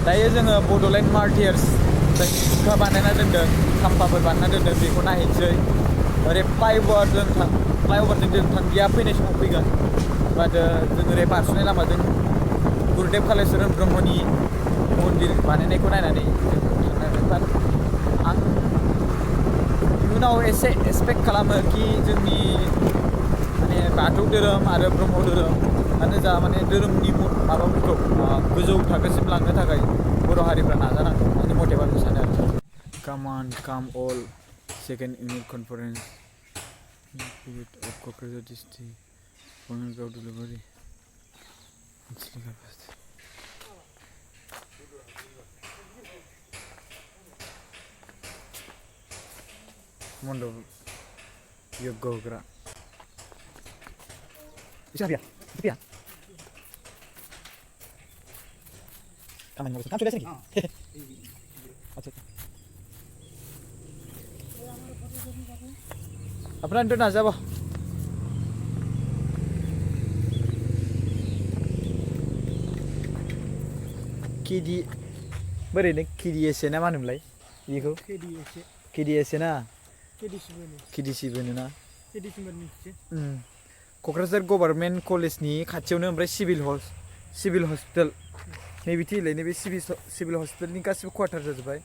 दायो जोङो बड'लेण्ड मार्टियार्स जायखौ बानायना दोनदों खाम्फाफोर बानायना दोनदों बेखौ नायहैनोसै ओरै फ्लाइअभारजों जों थांदिया फैनाय समाव फैगोन बाट जों ओरै बारस'नाय लामाजों गुरुदेब कालिचरन ब्रह्मनि मन्दिर बानायनायखौ नायनानै जों थांनांगोन बाट आं इयुनाव एसे एक्सपेक्ट खालामो कि जोंनि माने बाथौ धोरोम आरो ब्रह्म धोरोमानो जा माने धोरोमनि माबाफोरखौ गोजौ थाखोसिम लांनो थाखाय बर' हारिफ्रा नाजानांगौ आंनि मथेबा आं सानो आरो काम अल second unit conference of Kokrajhar district Bangladesh delivery Mondo yoga hogra bisa ya kamu sudah sini আপনার তো না যাব KD बोरैनो KDS ना मा होनोमोनलाय बेखौ KDS ना KDC बोनो ना क'क्राझार गभर्नमेन्ट कलेजनि खाथियावनो ओमफ्राय सिभिल हस्पिटाल नैबेथिलाय नैबे सिभिल हस्पिटालनि गासिबो क्वार्टार जाजोब्बाय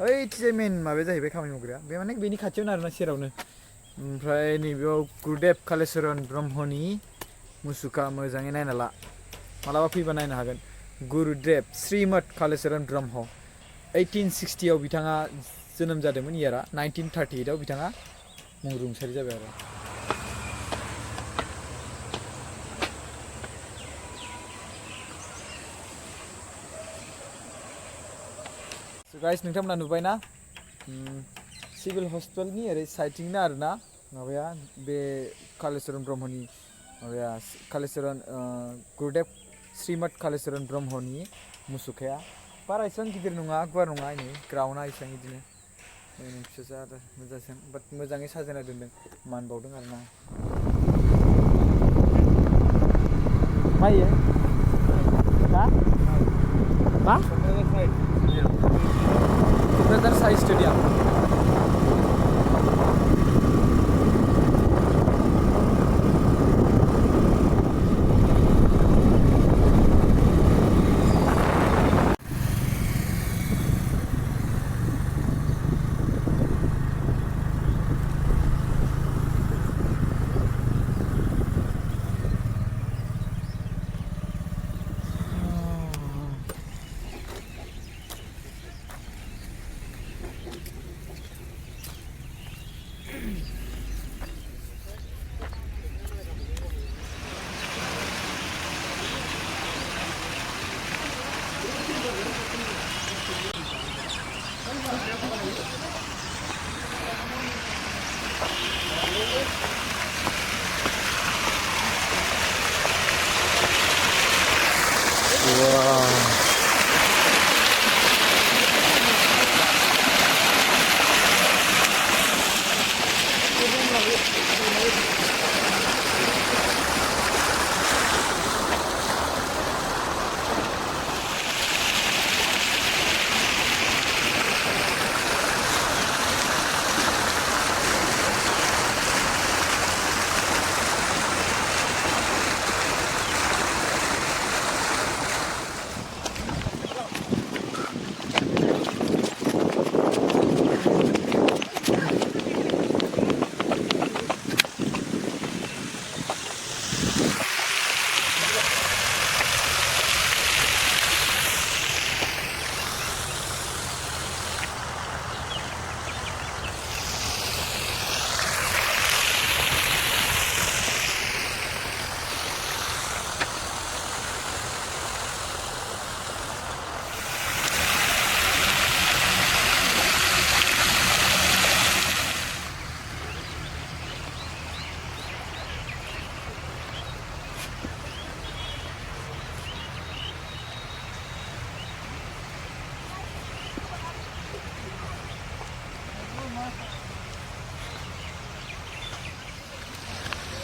ओइथिजाय मेन माबाया जाहैबाय खामानि मावग्राया बे माने बेनि खाथियावनो आरोना सेरावनो ओमफ्राय नैबेयाव गुरुदेब कालिचरन ब्रह्मनि मुसुखा मोजाङै नायना ला मालाबा फैबा नायनो हागोन गुरुदेब श्रीमद कालिचरन ब्रह्म 1860 आव बिथाङा जोनोम जादोंमोन इयारा 1938 आव बिथाङा मुं रुंसारि जाबाय आरो गाइस नोंथांमोना नुबायना सिभिल हस्पिटालनि ओरै साइडथिंनो आरोना माबाया बे कालिचरन ब्रह्मनि माबाया कालिचरन गुरुदेब श्रीमद कालिचरन ब्रह्मनि मुसुखाया बारा एसेबां गिदिर नङा गुवार नङा नै ग्राउन्डआ एसेबां बिदिनो फिसा आरो मोजांसिन बाट मोजाङै साजायना दोनदों मान बावदों आरोना मायो मा क'क्राझार साइ स्टेडियाम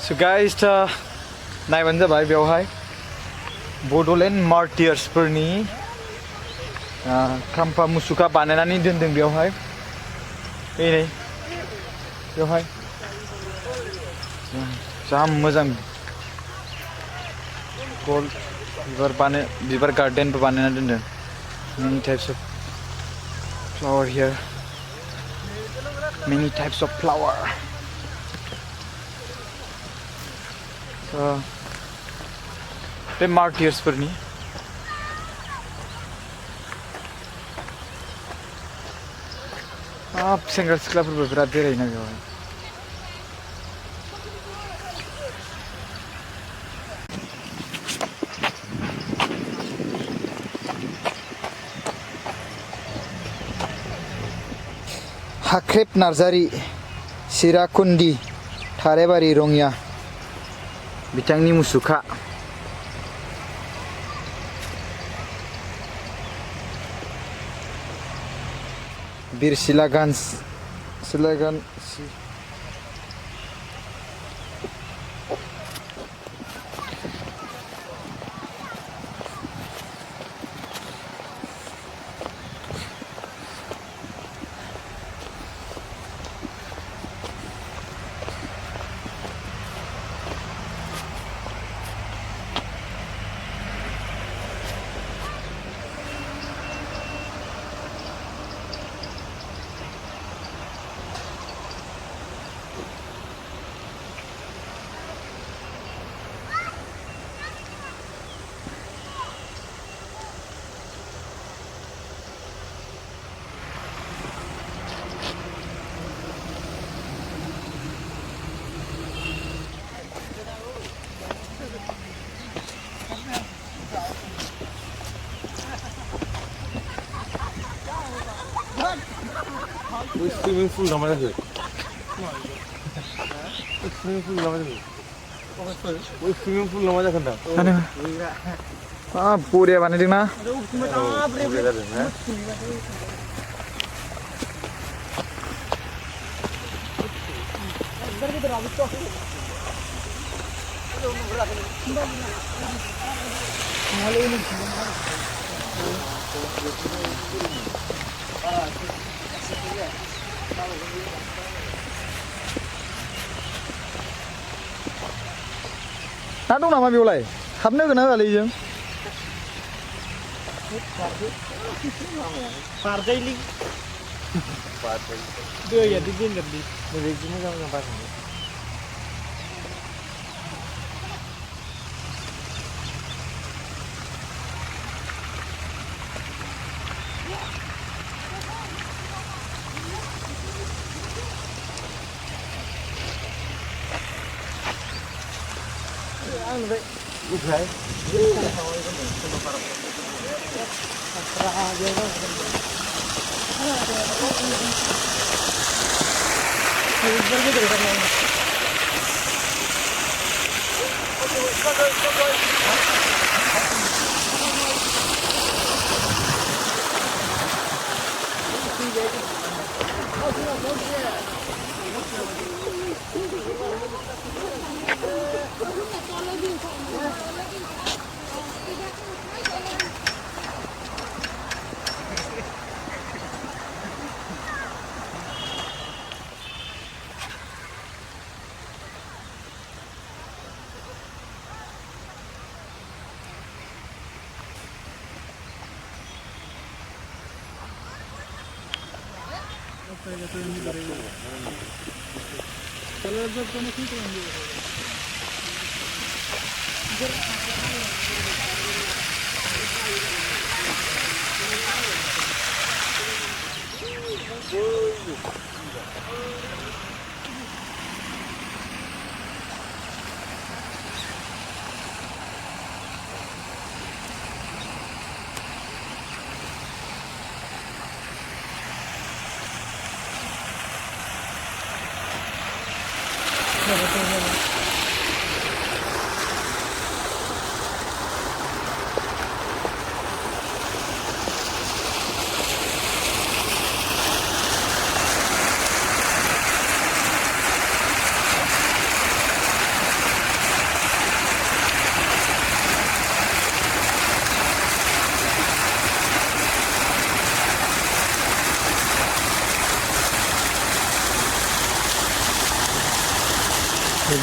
So guys, नायबानो जाबाय बेवहाय बड'लेण्ड मार्टियार्सफोरनि खाम्फा मुसुखा बानायनानै दोनदों बेवहाय नै बेवहाय जा मोजां गल बिबार गार्डेनबो बानायना दोनदों many types of flower here many types of flower बे Martyrs फोरनि सेंग्रा सिख्लाफोरबो बिराद बेरायनो बेवहाय हाख्रेब नार्जारि सिराकुन्दि थारेबारि रङिया बिथांनि मुसुखा बिरसिलागन्ज स्विमिंग पूल नामा जाखो स्विमिंग पूल नामा जाखो स्विमिंग पूल नामा जाखो होनदां बरिया बानायदोंना ना दं नामा बेवलाय हाबनो गोनां जालै जों बारजायलि दैया दिगेनदि बेबायदि मोजां बारनो Okay.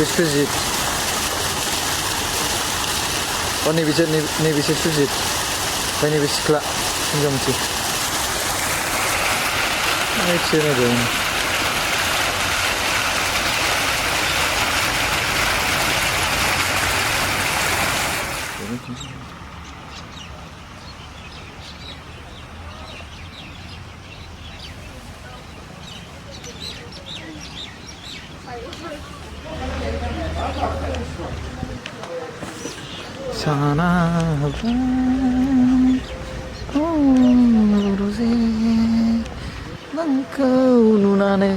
नैबे सुजित नैबेसो सुजित ओमफ्राय नैबे सिख्ला हिनजाव मोनसे sana nangkau nunane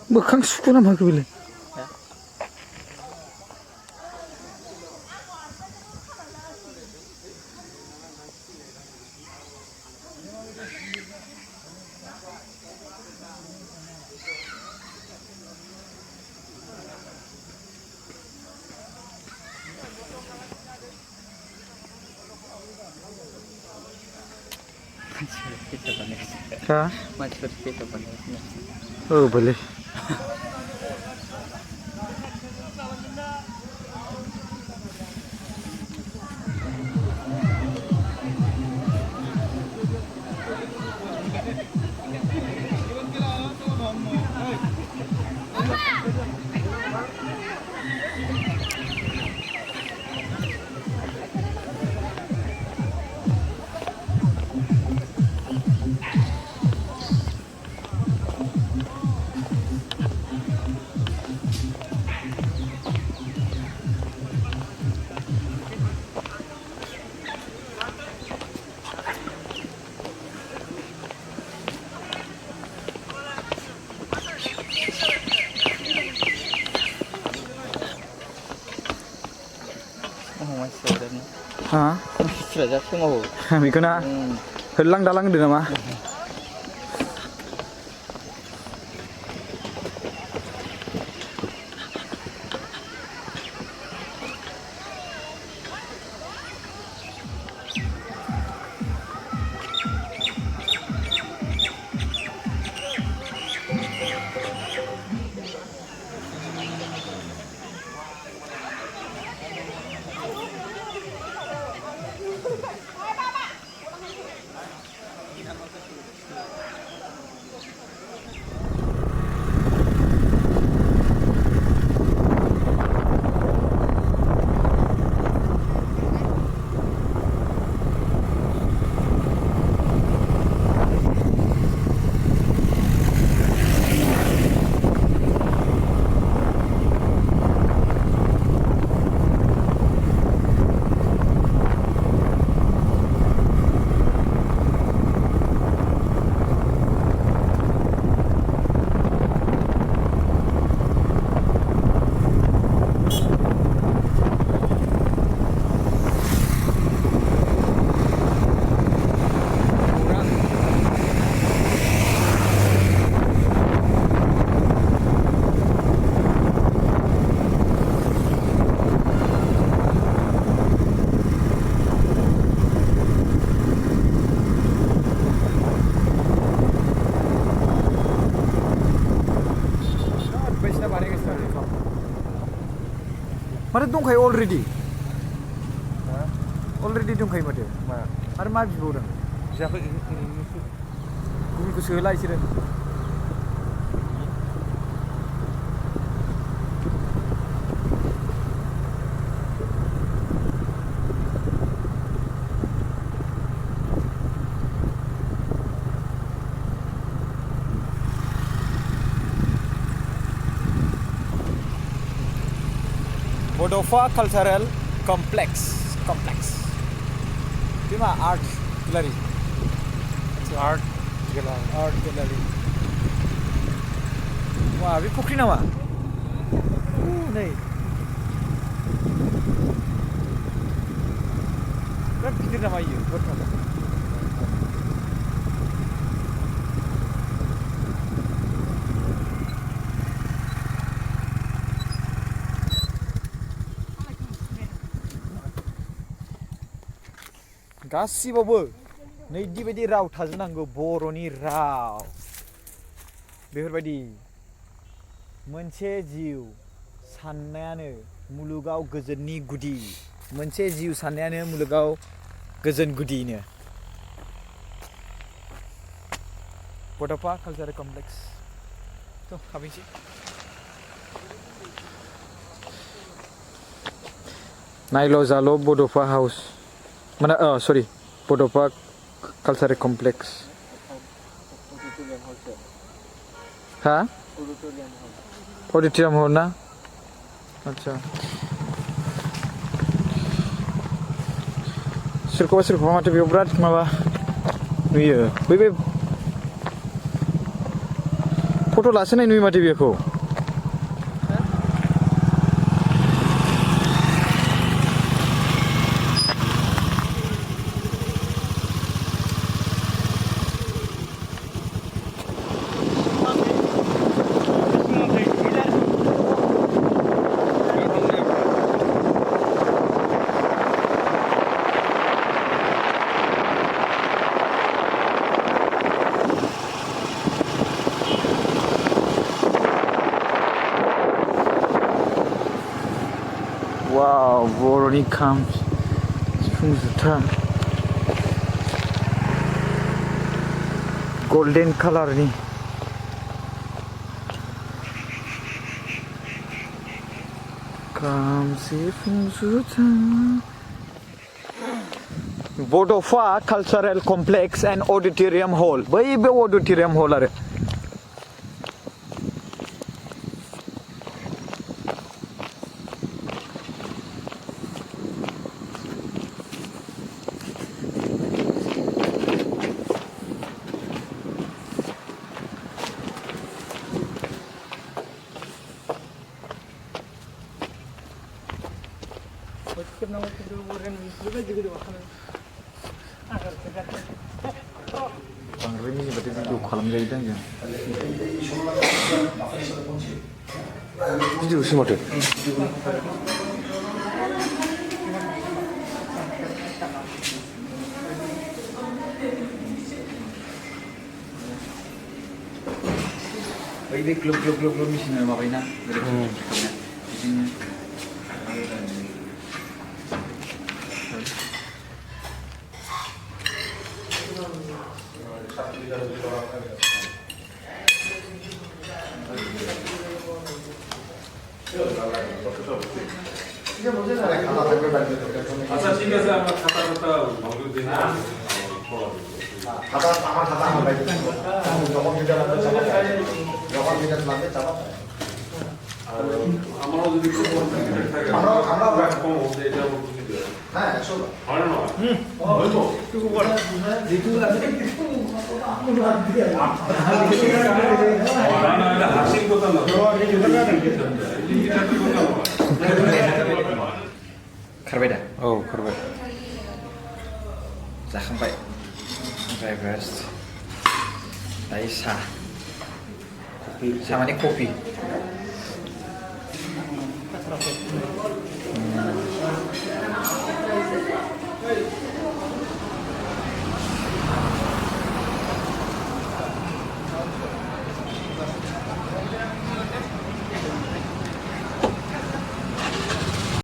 Bekang suku nama aku bilang. Hah? Martyrs kita panas. Oh boleh. Hah? Sudah semua. Begitu na. Helang dalang di nama. Mana dongkai already? Already dongkai mati. Mana mah bibo dah. Siapa ini? Bumi ku selai sih dah. Bodova Cultural Complex. Itu mah art gallery. Art gallery. Wah, ini pukri nama. Nih. बिराद गिदिर नामा इयो हरखाब गासिबावबो नैदि बायदि राव थाजोबनांगौ बर'नि राव बेफोरबायदि मोनसे जिउ साननायानो मुलुगाव गोजोननि गुदि मोनसे जिउ साननायानो मुलुगाव गोजोन गुदिनो बड'फा कालचारेल कमप्लेक्स थ' हाबैसै नायल' जाल' बड'फा हाउस माने सरि बड'फा कालचारेल कमप्लेक्स हा अडिटोरियाम हल ना आच्छा सोरखौबा माथो बेयाव बिराद माबा नुयो बै फट' लासोनाय नुयो माथो बेखौ वाव बर'नि खाम सिफुं जुथा गल्डेन कालारनि खाम सिफुं जुथा बड'फा कालचारेल कमप्लेक्स एन्ड अडिटोरियाम हल बै बे अडिटोरियाम हल आरो बांद्राय मिनिबाथाय भिडिअ खालामजायोदां जों भिडिअसो माथो बै बे ग्लोब ग्लोब ग्लोब ग्लोब मेसिन माबायोना बिदिनो আচ্ছা ঠিক আছে আমরা খাতা ভাঙলে দিন খাতা আমার খাতা আমরা যখন যেটা লাগবে যখন যেটা লাগবে চাপা আর আমারও যদি কোনো থাকে আমরা কম হবে এটা বুঝি হ্যাঁ 100 হয় না হয়তো কিছু বড় যেটু আছে না হাসির কথা না खारबाय दा औ खारबाय जाखांबाय ब्रेकफास्ट दायो साहा माने कफि